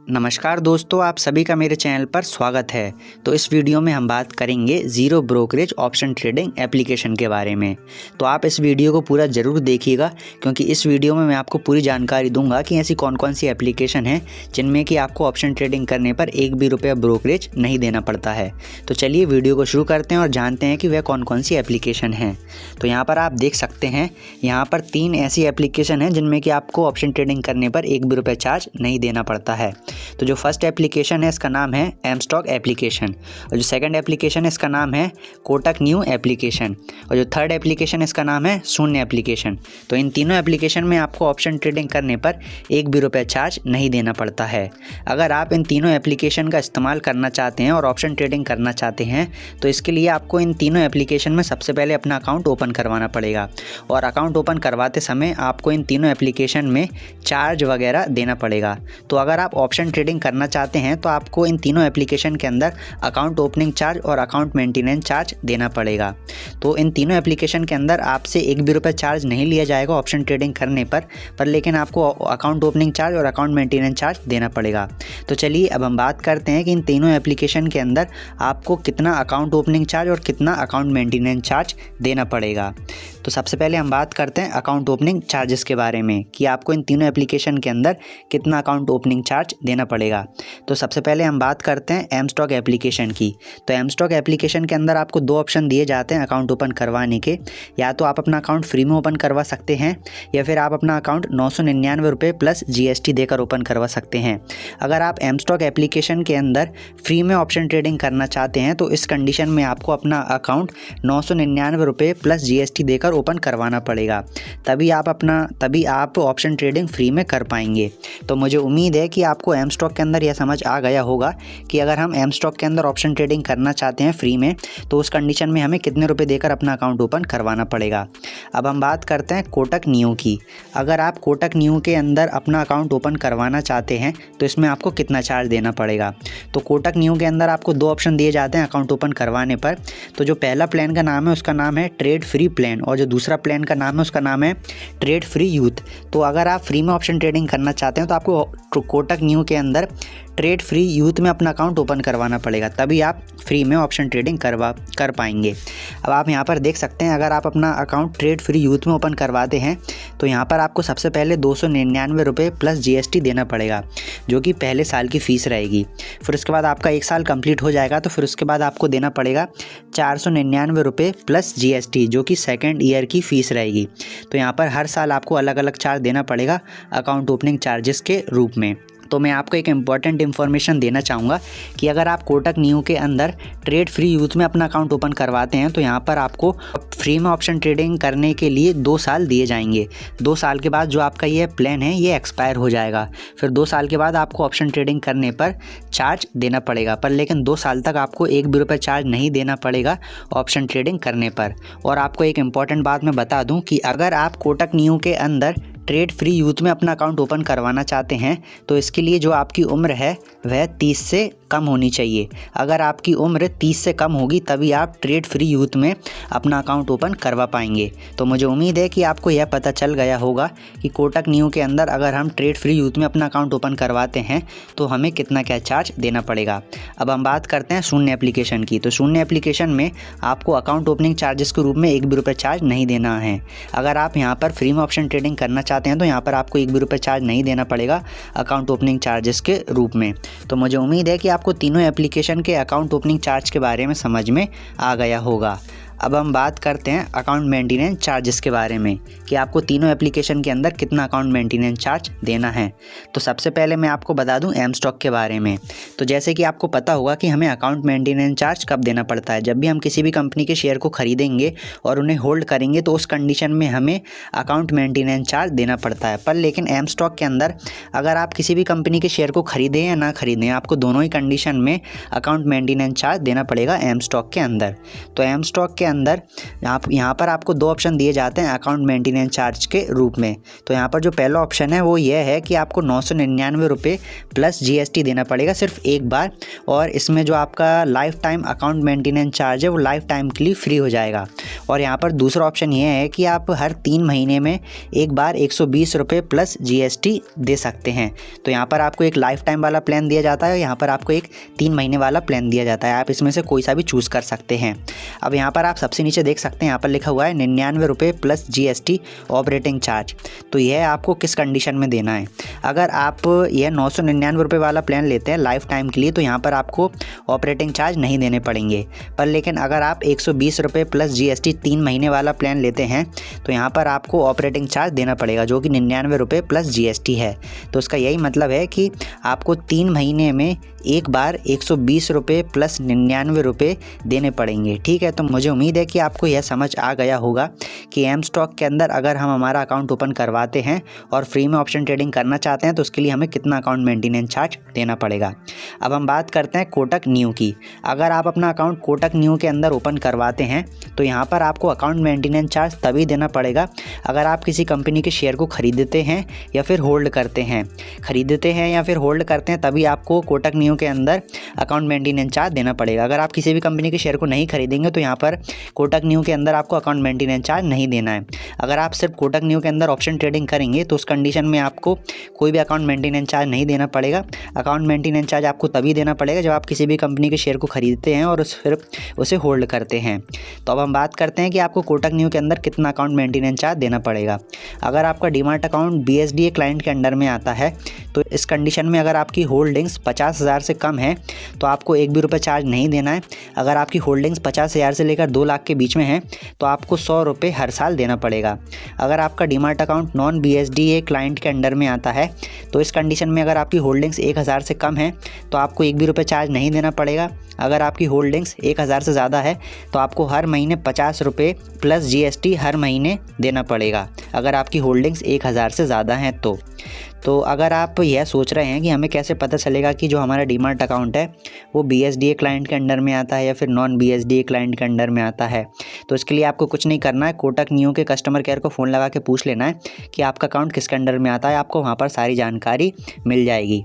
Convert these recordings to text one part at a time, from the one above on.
नमस्कार दोस्तों, आप सभी का मेरे चैनल पर स्वागत है। तो इस वीडियो में हम बात करेंगे zero brokerage option trading application के बारे में। तो आप इस वीडियो को पूरा ज़रूर देखिएगा, क्योंकि इस वीडियो में मैं आपको पूरी जानकारी दूंगा कि ऐसी कौन कौन सी एप्लीकेशन हैं जिनमें कि आपको ऑप्शन ट्रेडिंग करने पर एक भी रुपया ब्रोकरेज नहीं देना पड़ता है। तो चलिए वीडियो को शुरू करते हैं और जानते हैं कि वह कौन कौन सी एप्लीकेशन हैं। तो यहाँ पर आप देख सकते हैं, यहाँ पर 3 ऐसी एप्लीकेशन हैं जिनमें कि आपको ऑप्शन ट्रेडिंग करने पर एक भी रुपया चार्ज नहीं देना पड़ता है। तो जो फर्स्ट एप्लीकेशन है इसका नाम है एम स्टॉक एप्लीकेशन, और जो सेकंड एप्लीकेशन है इसका नाम है कोटक न्यू एप्लीकेशन, और जो थर्ड एप्लीकेशन है इसका नाम है शून्य एप्लीकेशन। तो इन तीनों एप्लीकेशन में आपको ऑप्शन ट्रेडिंग करने पर एक भी रुपया चार्ज नहीं देना पड़ता है। अगर आप इन तीनों एप्लीकेशन का इस्तेमाल करना चाहते हैं और ऑप्शन ट्रेडिंग करना चाहते हैं तो इसके लिए आपको इन तीनों एप्लीकेशन में सबसे पहले अपना अकाउंट ओपन करवाना पड़ेगा, और अकाउंट ओपन करवाते समय आपको इन तीनों एप्लीकेशन में चार्ज वगैरह देना पड़ेगा। तो अगर आप ऑप्शन ट्रेडिंग करना चाहते हैं तो आपको इन तीनों एप्लीकेशन के अंदर अकाउंट ओपनिंग चार्ज और अकाउंट मेंटेनेंस चार्ज देना पड़ेगा। तो इन तीनों एप्लीकेशन के अंदर आपसे एक भी रुपया चार्ज नहीं लिया जाएगा ऑप्शन ट्रेडिंग करने पर लेकिन आपको अकाउंट ओपनिंग चार्ज और अकाउंट मेंटेनेंस चार्ज देना पड़ेगा। तो चलिए अब हम बात करते हैं कि इन तीनों एप्लीकेशन के अंदर आपको कितना अकाउंट ओपनिंग चार्ज और कितना अकाउंट मेंटेनेंस चार्ज देना पड़ेगा। तो सबसे पहले हम बात करते हैं अकाउंट ओपनिंग चार्जेस के बारे में कि आपको इन तीनों एप्लीकेशन के अंदर कितना अकाउंट ओपनिंग चार्ज देना पड़ेगा। तो सबसे पहले हम बात करते हैं एम स्टॉक एप्लीकेशन की। तो एम स्टॉक एप्लीकेशन के अंदर आपको 2 ऑप्शन दिए जाते हैं अकाउंट ओपन करवाने के। या तो आप अपना अकाउंट फ्री में ओपन करवा सकते हैं, या फिर आप अपना अकाउंट 999 रुपये प्लस GST देकर ओपन करवा सकते हैं। अगर आप एम स्टॉक एप्लीकेशन के अंदर फ्री में ऑप्शन ट्रेडिंग करना चाहते हैं तो इस कंडीशन में आपको अपना अकाउंट 999 रुपये प्लस GST देकर ओपन करवाना पड़ेगा, तभी आप ऑप्शन ट्रेडिंग फ्री में कर पाएंगे। तो मुझे उम्मीद है कि आपको एम स्टॉक के अंदर यह समझ आ गया होगा कि अगर हम एम स्टॉक के अंदर ऑप्शन ट्रेडिंग करना चाहते हैं फ्री में तो उस कंडीशन में हमें कितने रुपए देकर अपना अकाउंट ओपन करवाना पड़ेगा। अब हम बात करते हैं कोटक न्यू की। अगर आप कोटक न्यू के अंदर अपना अकाउंट ओपन करवाना चाहते हैं तो इसमें आपको कितना चार्ज देना पड़ेगा। तो कोटक न्यू के अंदर आपको 2 ऑप्शन दिए जाते हैं अकाउंट ओपन करवाने पर। तो जो पहला प्लान का नाम है उसका नाम है ट्रेड फ्री प्लान, और जो दूसरा प्लान का नाम है उसका नाम है ट्रेड फ्री यूथ। तो अगर आप फ्री में ऑप्शन ट्रेडिंग करना चाहते हैं तो आपको कोटक न्यू के अंदर ट्रेड फ्री यूथ में अपना अकाउंट ओपन करवाना पड़ेगा, तभी आप फ्री में ऑप्शन ट्रेडिंग कर पाएंगे। अब आप यहाँ पर देख सकते हैं, अगर आप अपना अकाउंट ट्रेड फ्री यूथ में ओपन करवाते हैं तो यहाँ पर आपको सबसे पहले 299 रुपये प्लस GST देना पड़ेगा, जो कि पहले साल की फ़ीस रहेगी। फिर उसके बाद आपका 1 साल कंप्लीट हो जाएगा तो फिर उसके बाद आपको देना पड़ेगा 499 रुपये प्लस GST, जो कि सेकेंड ईयर की फ़ीस रहेगी। तो यहाँ पर हर साल आपको अलग अलग चार्ज देना पड़ेगा अकाउंट ओपनिंग चार्जेस के रूप में। तो मैं आपको एक इम्पॉर्टेंट इन्फॉर्मेशन देना चाहूँगा कि अगर आप कोटक न्यू के अंदर ट्रेड फ्री यूथ में अपना अकाउंट ओपन करवाते हैं तो यहाँ पर आपको फ्री में ऑप्शन ट्रेडिंग करने के लिए 2 साल दिए जाएंगे। 2 साल के बाद जो आपका ये प्लान है ये एक्सपायर हो जाएगा। फिर 2 साल के बाद आपको ऑप्शन ट्रेडिंग करने पर चार्ज देना पड़ेगा, पर लेकिन 2 साल तक आपको एक भी रुपये चार्ज नहीं देना पड़ेगा ऑप्शन ट्रेडिंग करने पर। और आपको एक इम्पॉर्टेंट बात मैं बता दूँ कि अगर आप कोटक न्यू के अंदर ट्रेड फ्री यूथ में अपना अकाउंट ओपन करवाना चाहते हैं तो इसके लिए जो आपकी उम्र है वह 30 से कम होनी चाहिए। अगर आपकी उम्र 30 से कम होगी तभी आप ट्रेड फ्री यूथ में अपना अकाउंट ओपन करवा पाएंगे। तो मुझे उम्मीद है कि आपको यह पता चल गया होगा कि कोटक न्यू के अंदर अगर हम ट्रेड फ्री यूथ में अपना अकाउंट ओपन करवाते हैं तो हमें कितना क्या चार्ज देना पड़ेगा। अब हम बात करते हैं शून्य एप्लीकेशन की। तो शून्य एप्लीकेशन में आपको अकाउंट ओपनिंग चार्जेस के रूप में एक भी रुपये चार्ज नहीं देना है। अगर आप यहाँ पर फ्री में ऑप्शन ट्रेडिंग करना चाहते हैं तो यहाँ पर आपको एक भी रुपये चार्ज नहीं देना पड़ेगा अकाउंट ओपनिंग चार्जेस के रूप में। तो मुझे उम्मीद है कि आपको तीनों एप्लीकेशन के अकाउंट ओपनिंग चार्ज के बारे में समझ में आ गया होगा। अब हम बात करते हैं अकाउंट मेंटेनेंस चार्जेस के बारे में कि आपको तीनों एप्लीकेशन के अंदर कितना अकाउंट मेंटेनेंस चार्ज देना है। तो सबसे पहले मैं आपको बता दूं एम स्टॉक के बारे में। तो जैसे कि आपको पता होगा कि हमें अकाउंट मेंटेनेंस चार्ज कब देना पड़ता है, जब भी हम किसी भी कंपनी के शेयर को खरीदेंगे और उन्हें होल्ड करेंगे तो उस कंडीशन में हमें अकाउंट मेंटेनेंस चार्ज देना पड़ता है। पर लेकिन एम स्टॉक के अंदर अगर आप किसी भी कंपनी के शेयर को खरीदें या ना खरीदें, आपको दोनों ही कंडीशन में अकाउंट मेंटेनेंस चार्ज देना पड़ेगा एम स्टॉक के अंदर। तो एम स्टॉक के अंदर यहाँ पर आपको 2 ऑप्शन दिए जाते हैं अकाउंट मेंटेनेंस चार्ज के रूप में। तो यहाँ पर जो पहला ऑप्शन है वो ये है कि आपको 999 रुपये प्लस GST देना पड़ेगा सिर्फ एक बार, और इसमें जो आपका life time account maintenance charge है वो लाइफ टाइम के लिए फ्री हो जाएगा। और यहाँ पर दूसरा ऑप्शन ये है कि आप हर 3 महीने में एक बार 120 रुपये प्लस GST दे सकते हैं। तो यहाँ पर आपको एक लाइफ टाइम वाला प्लान दिया जाता है और यहाँ पर आपको एक 3 महीने वाला प्लान दिया जाता है। आप इसमें से कोई सा भी चूज़ कर सकते हैं। अब यहाँ पर आप सबसे नीचे देख सकते हैं, यहाँ पर लिखा हुआ है 99 रुपये प्लस GST ऑपरेटिंग चार्ज। तो यह आपको किस कंडीशन में देना है। अगर आप यह 999 रुपये वाला प्लान लेते हैं लाइफ टाइम के लिए तो यहाँ पर आपको ऑपरेटिंग चार्ज नहीं देने पड़ेंगे। पर लेकिन अगर आप 120 रुपये प्लस GST 3 महीने वाला प्लान लेते हैं तो यहाँ पर आपको ऑपरेटिंग चार्ज देना पड़ेगा, जो कि 99 रुपये प्लस GST है। तो इसका यही मतलब है कि आपको 3 महीने में एक बार 120 रुपये प्लस 99 रुपये देने पड़ेंगे। ठीक है, तो मुझे उम्मीद है कि आपको यह समझ आ गया होगा कि एम स्टॉक के अंदर अगर हम हमारा अकाउंट ओपन करवाते हैं और फ्री में ऑप्शन ट्रेडिंग करना चाहते हैं तो उसके लिए हमें कितना अकाउंट मेंटेनेंस चार्ज देना पड़ेगा। अब हम बात करते हैं कोटक न्यू की। अगर आप अपना अकाउंट कोटक न्यू के अंदर ओपन करवाते हैं तो यहाँ पर आपको अकाउंट मेंटेनेंस चार्ज तभी देना पड़ेगा अगर आप किसी कंपनी के शेयर को खरीदते हैं या फिर होल्ड करते हैं। खरीदते हैं या फिर होल्ड करते हैं तभी आपको कोटक न्यू के अंदर अकाउंट मेंटेनेंस चार्ज देना पड़ेगा। अगर आप किसी भी कंपनी के शेयर को नहीं खरीदेंगे तो यहाँ पर कोटक न्यू के अंदर आपको अकाउंट मेंटेनेंस चार्ज नहीं देना है। अगर आप सिर्फ कोटक न्यू के अंदर ऑप्शन ट्रेडिंग करेंगे तो उस कंडीशन में आपको कोई भी अकाउंट मेंटेनेंस चार्ज नहीं देना पड़ेगा। अकाउंट मेंटेनेंस चार्ज आपको तभी देना पड़ेगा जब आप किसी भी कंपनी के शेयर को खरीदते हैं और फिर उसे होल्ड करते हैं। तो अब हम बात करते हैं कि आपको कोटक न्यू के अंदर कितना अकाउंट मेंटेनेंस चार्ज देना पड़ेगा। अगर आपका डीमैट अकाउंट BSDA क्लाइंट के अंडर में आता है तो इस कंडीशन में अगर आपकी होल्डिंग्स 50,000 से कम है तो आपको एक भी रुपये चार्ज नहीं देना है। अगर आपकी होल्डिंग्स 50,000 से लेकर 2 लाख के बीच में है तो आपको 100 रुपये हर साल देना पड़ेगा। अगर आपका demat account non BSDA client के अंडर में आता है तो इस कंडीशन में अगर आपकी होल्डिंग्स 1,000 से कम है तो आपको एक भी रुपये चार्ज नहीं देना पड़ेगा। अगर आपकी होल्डिंग्स 1,000 से ज़्यादा है तो आपको हर महीने 50 रुपये प्लस GST हर महीने देना पड़ेगा, अगर आपकी होल्डिंग्स 1,000 से ज़्यादा हैं तो अगर आप यह सोच रहे हैं कि हमें कैसे पता चलेगा कि जो हमारा डीमैट अकाउंट है वो BSDA क्लाइंट के अंडर में आता है या फिर नॉन BSDA क्लाइंट के अंडर में आता है, तो इसके लिए आपको कुछ नहीं करना है। कोटक न्यू के कस्टमर केयर को फ़ोन लगा के पूछ लेना है कि आपका अकाउंट किसके अंडर में आता है, आपको वहाँ पर सारी जानकारी मिल जाएगी।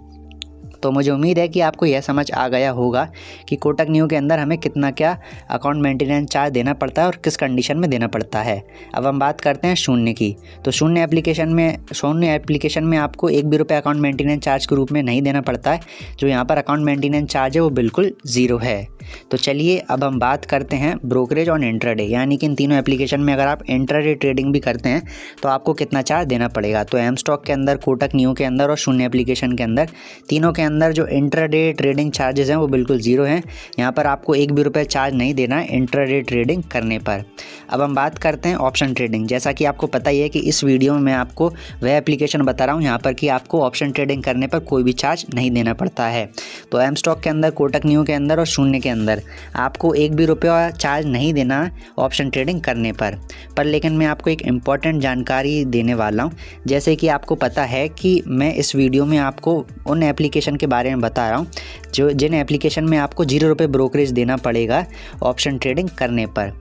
तो मुझे उम्मीद है कि आपको यह समझ आ गया होगा कि कोटक न्यू के अंदर हमें कितना क्या अकाउंट मेंटेनेंस चार्ज देना पड़ता है और किस कंडीशन में देना पड़ता है। अब हम बात करते हैं शून्य की। तो शून्य एप्लीकेशन में आपको एक भी रुपये अकाउंट मेंटेनेंस चार्ज के रूप में नहीं देना पड़ता है। जो यहाँ पर अकाउंट मेंटेनेंस चार्ज है वो बिल्कुल ज़ीरो है। तो चलिए अब हम बात करते हैं ब्रोकरेज और इंट्राडे, यानी कि इन तीनों एप्लीकेशन में अगर आप इंट्राडे ट्रेडिंग भी करते हैं तो आपको कितना चार्ज देना पड़ेगा। तो एम स्टॉक के अंदर, कोटक न्यू के अंदर और शून्य एप्लीकेशन के अंदर, तीनों के अंदर जो इंट्राडे ट्रेडिंग चार्जेस हैं वो बिल्कुल ज़ीरो हैं। यहाँ पर आपको एक भी रुपये चार्ज नहीं देना है इंट्राडे ट्रेडिंग करने पर। अब हम बात करते हैं ऑप्शन ट्रेडिंग। जैसा कि आपको पता ही है कि इस वीडियो में मैं आपको वह एप्लीकेशन बता रहा हूँ यहाँ पर कि आपको ऑप्शन ट्रेडिंग करने पर कोई भी चार्ज नहीं देना पड़ता है। तो एम स्टॉक के अंदर, कोटक न्यू के अंदर और शून्य के अंदर आपको एक भी रुपया चार्ज नहीं देना ऑप्शन ट्रेडिंग करने पर। लेकिन मैं आपको एक इम्पॉर्टेंट जानकारी देने वाला हूँ। जैसे कि आपको पता है कि मैं इस वीडियो में आपको उन एप्लीकेशन के बारे में बता रहा हूँ जिन एप्लीकेशन में आपको 0 रुपये ब्रोकरेज देना पड़ेगा ऑप्शन ट्रेडिंग करने पर।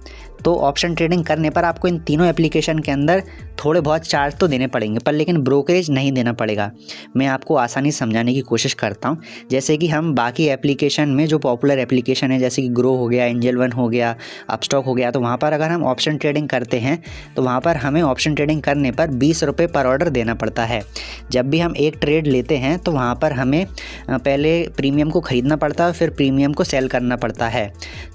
तो ऑप्शन ट्रेडिंग करने पर आपको इन तीनों एप्लीकेशन के अंदर थोड़े बहुत चार्ज तो देने पड़ेंगे पर लेकिन ब्रोकरेज नहीं देना पड़ेगा। मैं आपको आसानी से समझाने की कोशिश करता हूं। जैसे कि हम बाकी एप्लीकेशन में जो पॉपुलर एप्लीकेशन है जैसे कि ग्रो हो गया, एंजल वन हो गया, अपस्टॉक हो गया, तो वहाँ पर अगर हम ऑप्शन ट्रेडिंग करते हैं तो वहाँ पर हमें ऑप्शन ट्रेडिंग करने पर 20 रुपये पर ऑर्डर देना पड़ता है। जब भी हम एक ट्रेड लेते हैं तो वहाँ पर हमें पहले प्रीमियम को ख़रीदना पड़ता है, फिर प्रीमियम को सेल करना पड़ता है।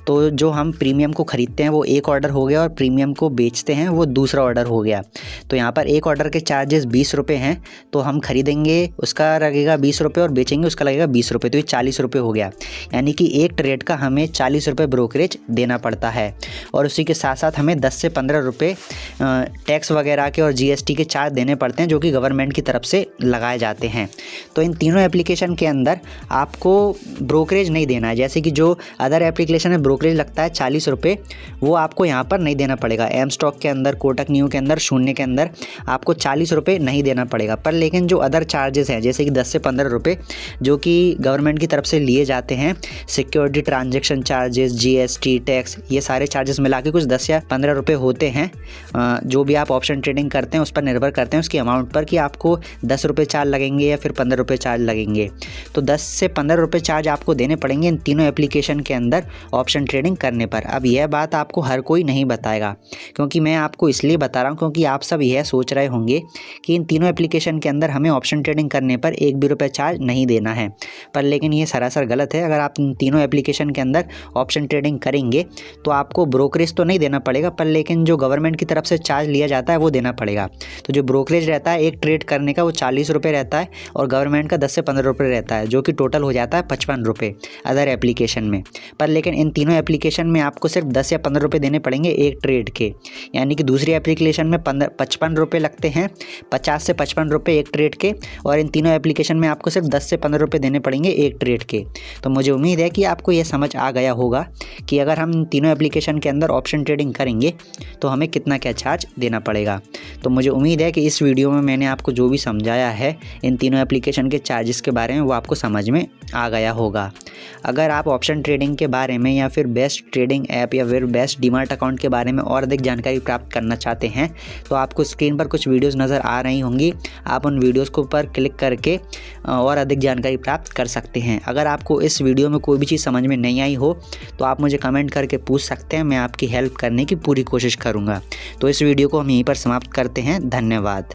तो जो हम प्रीमियम को ख़रीदते हैं वो एक ऑर्डर हो गया और प्रीमियम को बेचते हैं वो दूसरा ऑर्डर हो गया। तो यहाँ पर एक ऑर्डर के चार्जेस 20 रुपये हैं, तो हम खरीदेंगे उसका लगेगा 20 रुपये और बेचेंगे उसका लगेगा 20 रुपये, तो ये 40 रुपये हो गया। यानी कि एक ट्रेड का हमें 40 रुपये ब्रोकरेज देना पड़ता है और उसी के साथ साथ हमें 10 से 15 रुपये टैक्स वगैरह के और GST के चार्ज देने पड़ते हैं जो कि गवर्नमेंट की तरफ से लगाए जाते हैं। तो इन तीनों एप्लीकेशन के अंदर आपको ब्रोकरेज नहीं देना है। जैसे कि जो अदर एप्लीकेशन है में ब्रोकरेज लगता है 40 रुपये, वो आपको यहाँ पर नहीं देना पड़ेगा। एम स्टॉक के अंदर, कोटक न्यू के अंदर, शून्य के अंदर आपको 40 रुपये नहीं देना पड़ेगा। पर लेकिन जो अदर चार्जेस हैं जैसे कि 10 से 15 रुपये जो कि गवर्नमेंट की तरफ से लिए जाते हैं, security transaction charges, GST, tax, ये सारे चार्जेस मिला के कुछ 10 या 15 रुपये होते हैं। जो भी आप ऑप्शन ट्रेडिंग करते हैं उस पर निर्भर करते हैं उसकी अमाउंट पर कि आपको 10 रुपये चार्ज लगेंगे या फिर 15 रुपये चार्ज लगेंगे। तो 10 से 15 रुपये चार्ज आपको देने पड़ेंगे इन तीनों एप्लीकेशन के अंदर ऑप्शन ट्रेडिंग करने पर। अब यह बात आपको हर कोई नहीं बताएगा, क्योंकि मैं आपको इसलिए बता रहा हूँ क्योंकि आप सब यह सोच रहे होंगे कि इन तीनों एप्लीकेशन के अंदर हमें ऑप्शन ट्रेडिंग करने पर 1 भी रुपये चार्ज नहीं देना है। पर लेकिन ये सरासर गलत है। अगर आप इन तीनों एप्लीकेशन के अंदर ऑप्शन ट्रेडिंग करेंगे तो आपको ब्रोकरेज तो नहीं देना पड़ेगा, पर लेकिन जो गवर्नमेंट की तरफ से चार्ज लिया जाता है वो देना पड़ेगा। तो जो ब्रोकरेज रहता है एक ट्रेड करने का वो 40 रुपये रहता है और गवर्नमेंट का 10 से 15 रुपये रहता है, जो कि टोटल हो जाता है 55 रुपये अदर एप्लीकेशन में। पर लेकिन इन तीनों एप्लीकेशन में आपको सिर्फ 10 या 15 रुपये देने पड़ेंगे एक ट्रेड के, यानी कि दूसरी एप्लीकेशन में 55 रुपये लगते हैं, 50 से 55 रुपये एक ट्रेड के, और इन तीनों एप्लीकेशन में आपको सिर्फ 10 से 15 रुपये देने पड़ेंगे एक ट्रेड के। तो मुझे उम्मीद है कि आपको ये समझ आ गया होगा कि अगर हम तीनों एप्लीकेशन के अंदर ऑप्शन ट्रेडिंग करेंगे तो हमें कितना क्या चार्ज देना पड़ेगा। तो मुझे उम्मीद है कि इस वीडियो में मैंने आपको जो भी समझाया है इन तीनों एप्लीकेशन के चार्जेस के बारे में वो आपको समझ में आ गया होगा। अगर आप ऑप्शन ट्रेडिंग के बारे में या फिर बेस्ट ट्रेडिंग ऐप या फिर बेस्ट डीमैट अकाउंट के बारे में और अधिक जानकारी प्राप्त करना चाहते हैं तो आपको स्क्रीन पर कुछ वीडियोस नज़र आ रही होंगी, आप उन वीडियोस को पर क्लिक करके और अधिक जानकारी प्राप्त कर सकते हैं। अगर आपको इस वीडियो में कोई भी चीज़ समझ में नहीं आई हो तो आप मुझे कमेंट करके पूछ सकते हैं, मैं आपकी हेल्प करने की पूरी कोशिश करूँगा। तो इस वीडियो को हम यहीं पर समाप्त करते हैं। धन्यवाद।